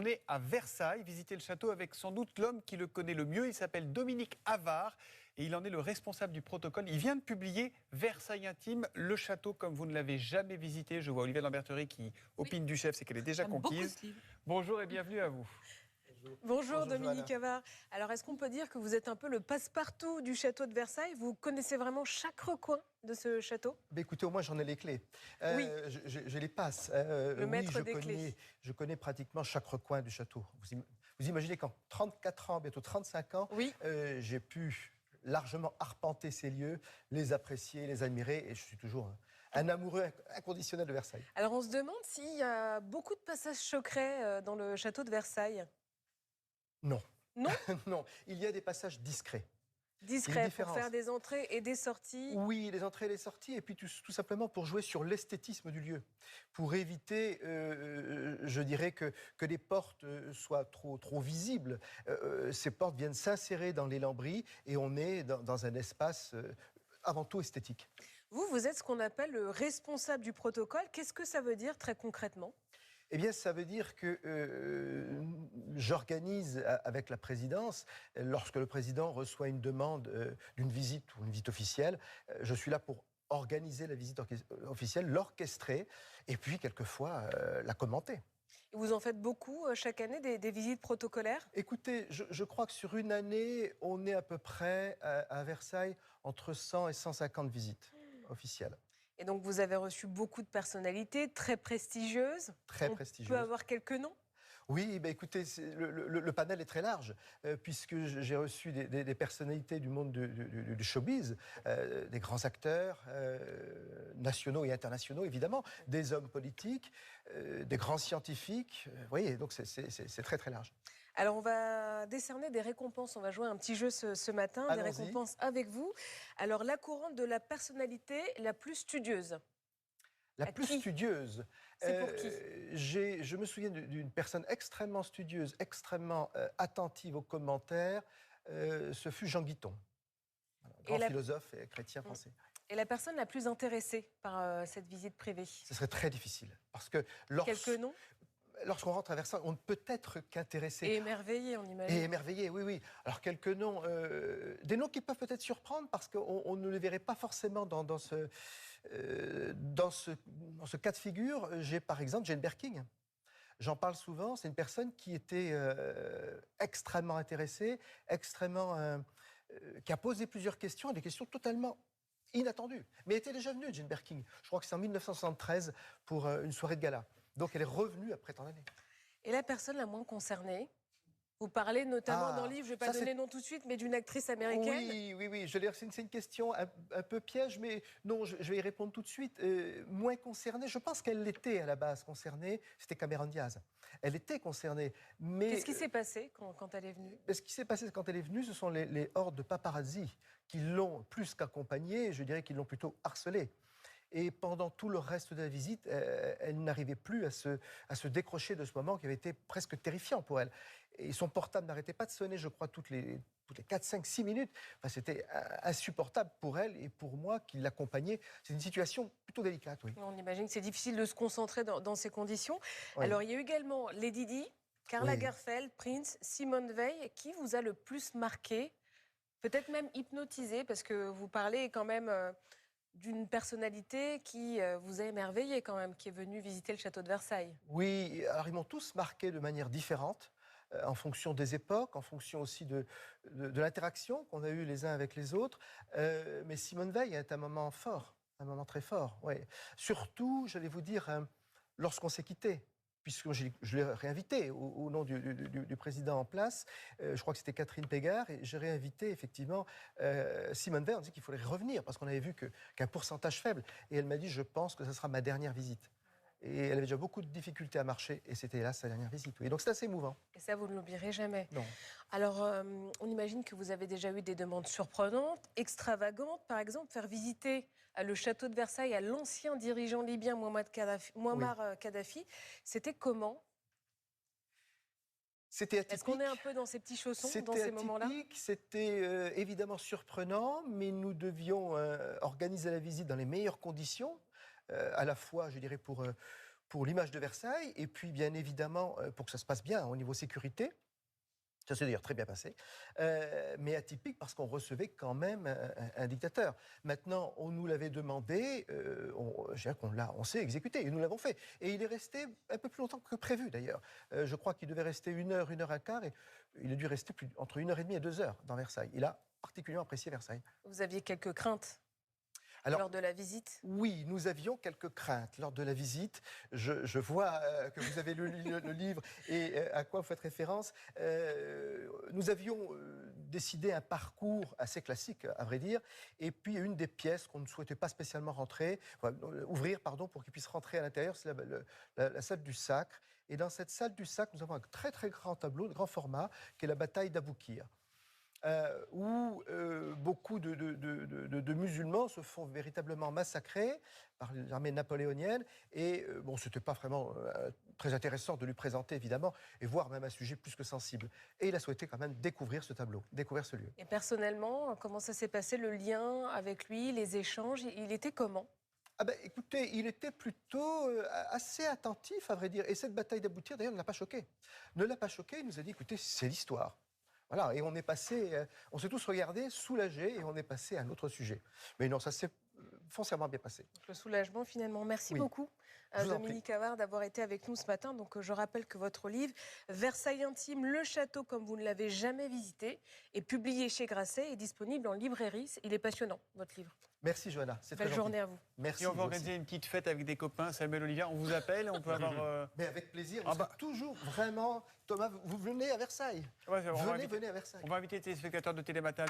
est à Versailles, visiter le château avec sans doute l'homme qui le connaît le mieux. Il s'appelle Dominique Havard et il en est le responsable du protocole. Il vient de publier Versailles Intime, le château comme vous ne l'avez jamais visité. Je vois Olivier Lamberterie qui opine du chef, c'est qu'elle est déjà conquise. Bonjour et bienvenue à vous. Bonjour Dominique Havard. Alors est-ce qu'on peut dire que vous êtes un peu le passe-partout du château de Versailles? Vous connaissez vraiment chaque recoin de ce château? Écoutez, au moins j'en ai les clés. Oui. Je les passe. Le maître des clés. Je connais pratiquement chaque recoin du château. Vous imaginez qu'en 34 ans, bientôt 35 ans, oui. J'ai pu largement arpenter ces lieux, les apprécier, les admirer, et je suis toujours un amoureux inconditionnel de Versailles. Alors on se demande s'il y a beaucoup de passages secrets dans le château de Versailles. Non. Non. Non, il y a des passages discrets. Discrets pour faire des entrées et des sorties. Oui, les entrées et les sorties, et puis tout simplement pour jouer sur l'esthétisme du lieu, pour éviter, je dirais, que les portes soient trop visibles. Ces portes viennent s'insérer dans les lambris et on est dans un espace avant tout esthétique. Vous êtes ce qu'on appelle le responsable du protocole. Qu'est-ce que ça veut dire très concrètement ? Eh bien, ça veut dire que j'organise avec la présidence, lorsque le président reçoit une demande d'une visite ou une visite officielle, je suis là pour organiser la visite officielle, l'orchestrer et puis quelquefois la commenter. Et vous en faites beaucoup chaque année, des visites protocolaires? Écoutez, je crois que sur une année, on est à peu près à Versailles entre 100 et 150 visites officielles. Et donc, vous avez reçu beaucoup de personnalités très prestigieuses. Très prestigieuses. On peut avoir quelques noms? Oui, écoutez, le panel est très large, puisque j'ai reçu des personnalités du monde du showbiz, des grands acteurs nationaux et internationaux, évidemment, des hommes politiques, des grands scientifiques. Vous voyez, donc c'est très, très large. Alors, on va décerner des récompenses. On va jouer un petit jeu ce matin, des récompenses avec vous. Alors, la couronne de la personnalité la plus studieuse. La plus studieuse. C'est pour qui? Je me souviens d'une personne extrêmement studieuse, extrêmement attentive aux commentaires. Ce fut Jean Guiton, grand philosophe et chrétien français. Et la personne la plus intéressée par cette visite privée? Ce serait très difficile. Parce que quelques noms? Lorsqu'on rentre à Versailles, on ne peut être qu'intéressé. Et émerveillé, on imagine. Et émerveillé, oui. Alors, quelques noms, des noms qui peuvent peut-être surprendre parce qu'on ne les verrait pas forcément dans ce cas de figure. J'ai par exemple Jane Birkin. J'en parle souvent. C'est une personne qui était extrêmement intéressée, qui a posé plusieurs questions, des questions totalement inattendues. Mais elle était déjà venue, Jane Birkin. Je crois que c'est en 1973 pour une soirée de gala. Donc elle est revenue après tant d'années. Et la personne la moins concernée? Vous parlez notamment dans le livre, je ne vais pas donner le nom tout de suite, mais d'une actrice américaine. Oui. C'est une question un peu piège, mais non, je vais y répondre tout de suite. Moins concernée, je pense qu'elle l'était à la base concernée, c'était Cameron Diaz. Elle était concernée, mais... Qu'est-ce qui s'est passé quand elle est venue? Ce qui s'est passé quand elle est venue, ce sont les hordes de paparazzi qui l'ont plus qu'accompagnée, je dirais qu'ils l'ont plutôt harcelée. Et pendant tout le reste de la visite, elle n'arrivait plus à se décrocher de ce moment qui avait été presque terrifiant pour elle. Et son portable n'arrêtait pas de sonner, je crois, toutes les 4, 5, 6 minutes. Enfin, c'était insupportable pour elle et pour moi qui l'accompagnais. C'est une situation plutôt délicate, oui. On imagine que c'est difficile de se concentrer dans ces conditions. Oui. Alors, il y a eu également Lady Di, Karl Lagerfeld, Prince, Simone Veil. Qui vous a le plus marqué? Peut-être même hypnotisé, parce que vous parlez quand même... d'une personnalité qui vous a émerveillé quand même, qui est venue visiter le château de Versailles. Oui, alors ils m'ont tous marqué de manière différente, en fonction des époques, en fonction aussi de l'interaction qu'on a eue les uns avec les autres. Mais Simone Veil est un moment fort, un moment très fort. Ouais. Surtout, j'allais vous dire, lorsqu'on s'est quittés. Puisque je l'ai réinvité au nom du président en place. Je crois que c'était Catherine Pégard. Et j'ai réinvité effectivement Simone Veil. On dit qu'il faudrait revenir parce qu'on avait vu qu'un pourcentage faible. Et elle m'a dit, je pense que ce sera ma dernière visite. Et elle avait déjà beaucoup de difficultés à marcher. Et c'était là sa dernière visite. Oui. Donc c'est assez émouvant. Et ça, vous ne l'oublierez jamais. Non. Alors, on imagine que vous avez déjà eu des demandes surprenantes, extravagantes. Par exemple, faire visiter le château de Versailles à l'ancien dirigeant libyen Mouammar Kadhafi. C'était comment? C'était atypique. Est-ce qu'on est un peu dans ces petits chaussons dans ces moments-là? C'était évidemment surprenant, mais nous devions organiser la visite dans les meilleures conditions, à la fois, je dirais, pour pour l'image de Versailles, et puis bien évidemment pour que ça se passe bien au niveau sécurité. Ça s'est d'ailleurs très bien passé, mais atypique parce qu'on recevait quand même un dictateur. Maintenant, on nous l'avait demandé, on s'est exécuté, et nous l'avons fait. Et il est resté un peu plus longtemps que prévu d'ailleurs. Je crois qu'il devait rester 1 heure, 1 heure 1 quart, et il a dû rester entre 1 heure et demie et 2 heures dans Versailles. Il a particulièrement apprécié Versailles. Vous aviez quelques craintes Alors, lors de la visite? Oui, nous avions quelques craintes lors de la visite. Je vois que vous avez lu le livre et à quoi vous faites référence. Nous avions décidé un parcours assez classique, à vrai dire, et puis une des pièces qu'on ne souhaitait pas spécialement ouvrir, pour qu'ils puissent rentrer à l'intérieur, c'est la salle du Sacre. Et dans cette salle du Sacre, nous avons un très très grand tableau de grand format, qui est la bataille d'Aboukir. Où beaucoup de musulmans se font véritablement massacrer par l'armée napoléonienne. Et ce n'était pas vraiment très intéressant de lui présenter, évidemment, et voir même un sujet plus que sensible. Et il a souhaité quand même découvrir ce tableau, découvrir ce lieu. Et personnellement, comment ça s'est passé, le lien avec lui, les échanges? Il était comment? Écoutez, il était plutôt assez attentif, à vrai dire. Et cette bataille d'Aboukir, d'ailleurs, ne l'a pas choqué. Il nous a dit, écoutez, c'est l'histoire. Voilà, et on s'est tous regardés, soulagés, et on est passé à un autre sujet. Mais non, ça s'est foncièrement bien passé. Donc, le soulagement, finalement. Merci beaucoup, Dominique Havard, d'avoir été avec nous ce matin. Donc, je rappelle que votre livre, Versailles intime, le château comme vous ne l'avez jamais visité, est publié chez Grasset et disponible en librairie. Il est passionnant, votre livre. Merci, Johanna. C'est très Belle gentil. journée à vous. Merci. Si on veut organiser une petite fête avec des copains, Samuel Olivier, on vous appelle, on peut avoir... Mais avec plaisir. Vous êtes toujours vraiment... Thomas, vous venez à Versailles. Ouais, Venez à Versailles. On va inviter les téléspectateurs de Télématin.